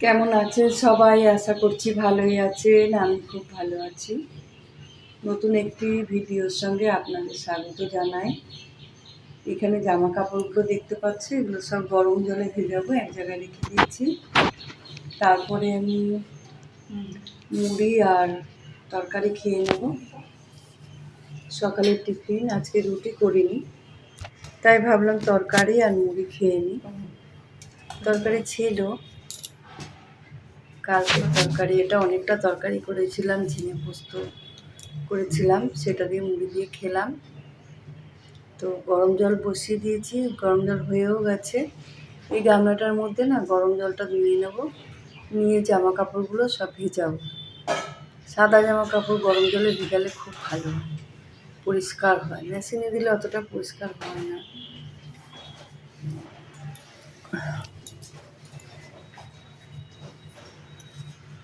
কেমন আছে সবাই? আশা করছি ভালোই আছেন। আমি খুব ভালো আছি। নতুন একটি ভিডিওর সঙ্গে আপনাদের স্বাগত জানাই। এখানে জামা কাপড়গুলো দেখতে পাচ্ছি, এগুলো সব গরম জলে ভেজাবো, এক জায়গায় রেখে দিয়েছি। তারপরে আমি মুড়ি আর তরকারি খেয়ে নেব। সকালের টিফিন আজকে রুটি করিনি, তাই ভাবলাম তরকারি আর মুড়ি খেয়ে নিই। তরকারি ছিল কালকের তরকারি, এটা অনেকটা তরকারি করেছিলাম, ঝিঙে পোস্ত করেছিলাম, সেটা দিয়ে মুড়ি দিয়ে খেলাম। তো গরম জল বসিয়ে দিয়েছি, গরম জল হয়েও গেছে। এই গামলাটার মধ্যে না গরম জলটা নিয়ে নেব, নিয়ে জামা কাপড়গুলো সব ভিজাবো। সাদা জামা কাপড় গরম জলে ভিজালে খুব ভালো হয়, পরিষ্কার হয়। মেশিনে দিলে অতটা পরিষ্কার হয় না।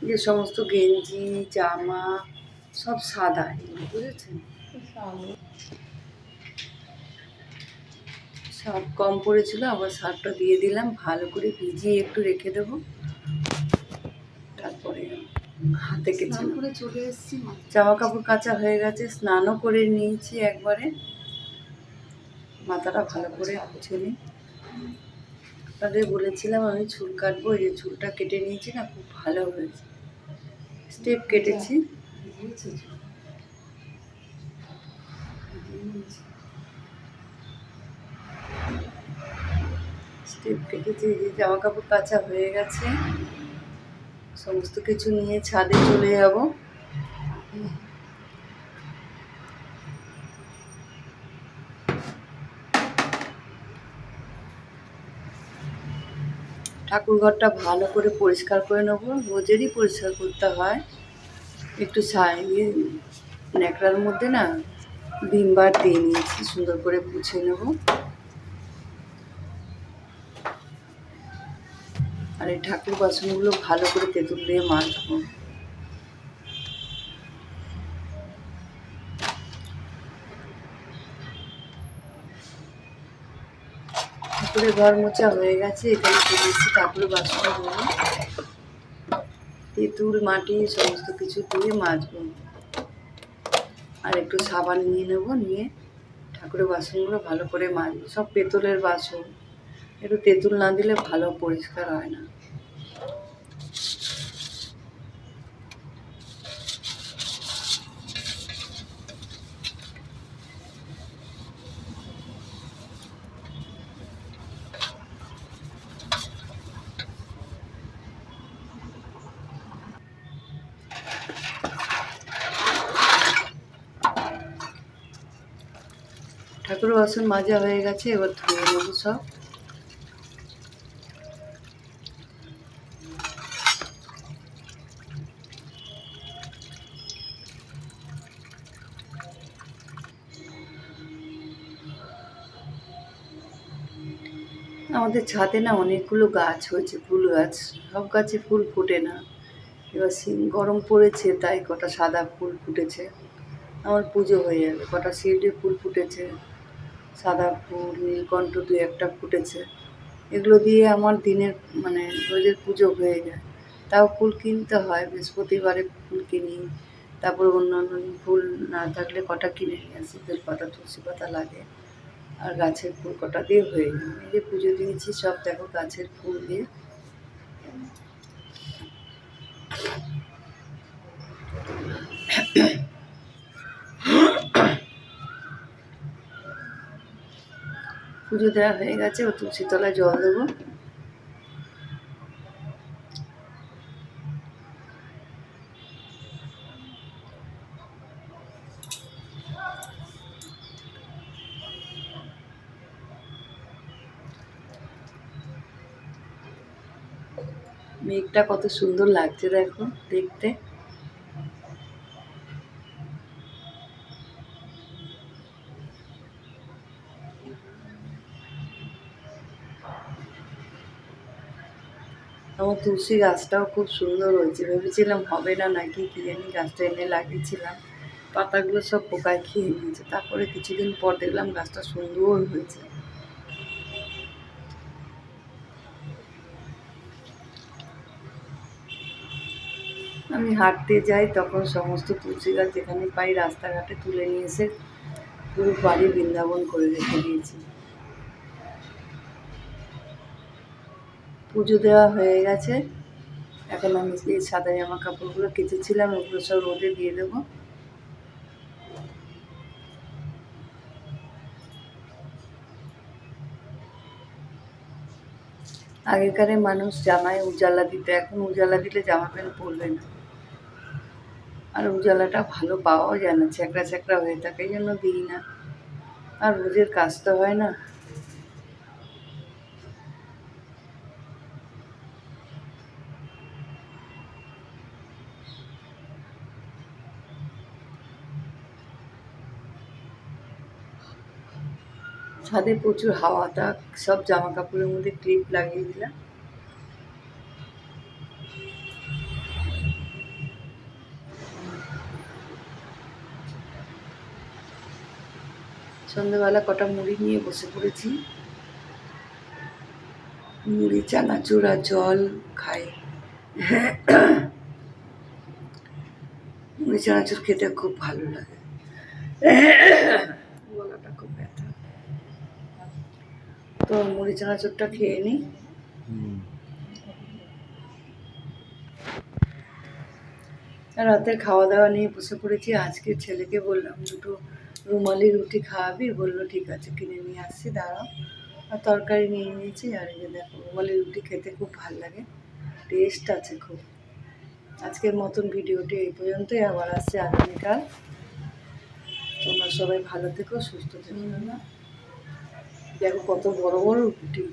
যে সমস্ত গেঞ্জি জামা সব সাদা, এগুলো বুঝেছেন। সার্ফ কম পড়েছিল, আবার সার্ফটা দিয়ে দিলাম, ভালো করে ভিজিয়ে একটু রেখে দেবো। তারপরে হাতে কেচে করে চলে এসেছি। জামা কাপড় কাচা হয়ে গেছে, স্নানও করে নিয়েছি একবারে। মাথাটা ভালো করে মুছে নিই। আপনাদের বলেছিলাম আমি চুল কাটবো, এই যে চুলটা কেটে নিয়েছি না, খুব ভালো হয়েছে। স্টেপ কেটেছি, স্টেপ কেটেছি। এই যে জামা কাপড় কাচা হয়ে গেছে, সমস্ত কিছু নিয়ে ছাদে চলে যাব। ঠাকুরঘরটা ভালো করে পরিষ্কার করে নেবো, রোজেরই পরিষ্কার করতে হয়। একটু ন্যাকড়ার মধ্যে না ভিম বার দিয়ে নিয়েছি, সুন্দর করে মুছে নেব। আর এই ঠাকুর বাসনগুলো ভালো করে তেঁতুল দিয়ে মাজবো। ঠাকুরের ঘর মোছা হয়ে গেছে, এখানে চলে এসেছি ঠাকুরের বাসনগুলো তেঁতুল মাটি সমস্ত কিছু দিয়ে মাজবো। আর একটু সাবান নিয়ে নেব, নিয়ে ঠাকুরের বাসনগুলো ভালো করে মাজবো। সব পেতলের বাসন, একটু তেঁতুল না দিলে ভালো পরিষ্কার হয় না। ঠাকুরের বাসন মাজা হয়ে গেছে, এবার ধুয়ে নেব সব। আমাদের ছাদে না অনেকগুলো গাছ হয়েছে, ফুল গাছ। সব গাছে ফুল ফোটে না, এবার গরম পড়েছে তাই কটা সাদা ফুল ফুটেছে। আমার পুজো হয়ে যাবে, কটা শিউলি ফুল ফুটেছে, সাদা ফুল, নীলকণ্ঠ দুই একটা ফুটেছে। এগুলো দিয়ে আমার দিনের রোজের পুজো হয়ে যায়। তাও ফুল কিনতে হয়, বৃহস্পতিবারে ফুল কিনি। তারপর অন্যান্য ফুল না থাকলে কটা কিনে নিয়ে আসি, বেলপাতা তুলসী পাতা লাগে। আর গাছের ফুল কটা দিয়ে হয়ে যায়। এই যে পুজো দিয়েছি সব দেখো গাছের ফুল দিয়ে। পুজো দেওয়া হয়ে গেছে, ও তুলসী তলায় জল দেবো। মেঘটা কত সুন্দর লাগছে দেখো দেখতে। আমার তুলসী গাছটাও খুব সুন্দর হয়েছে, ভেবেছিলাম হবে না নাকি কি জানি, গাছটা এনে লাগিয়েছিলাম, পাতাগুলো সব পোকায় খেয়ে নিয়েছে। তারপরে কিছুদিন পর দেখলাম গাছটা সুন্দর হয়েছে। আমি হাঁটতে যাই তখন সমস্ত তুলসী গাছ যেখানে পাই রাস্তাঘাটে তুলে নিয়ে এসে পুরো বাড়ি বৃন্দাবন করে রেখে দিয়েছি। পুজো দেওয়া হয়ে গেছে। এখন আমি যে সাদা জামা কাপড়গুলো কেচেছিলাম ওগুলো সব রোদে দিয়ে দেবো। আগেকারে মানুষ জামায় উজালা দিত, এখন উজালা দিলে জামা প্যান্ট পরবে না, আর উজালাটা ভালো পাওয়াও যায় না, ছ্যাঁকড়া ছ্যাঁকড়া হয়ে থাকে, এই জন্য দিই না। আর রোজের কাজ তো হয় না। ছাদে প্রচুর হাওয়া, তা সব জামা কাপড়ের মধ্যে ক্লিপ লাগিয়ে দিলাম। সন্ধ্যেবেলা কটা মুড়ি নিয়ে বসে পড়েছি, মুড়ি চানাচুর আর জল খাই। মুড়ি চানাচুর খেতে খুব ভালো লাগে। গলাটা খুব ব্যথা, তো মুড়ি চানাচুরটা খেয়ে নিই। রাতের খাওয়া দাওয়া নিয়ে বসে পড়েছি। আজকে ছেলেকে বললাম দুটো রুমালি রুটি খাওয়াবি, বললো ঠিক আছে কিনে নিয়ে আসছি, দাঁড়াও। আর তরকারি নিয়ে নিয়েছি। আর এই যে দেখো রুমালি রুটি খেতে খুব ভালো লাগে, টেস্ট আছে খুব। আজকের মতন ভিডিওটি এই পর্যন্তই, আবার আসছে আগামীকাল। তোমরা সবাই ভালো থেকো, সুস্থ থেকো। দেখো কত বড় বড় রুটি।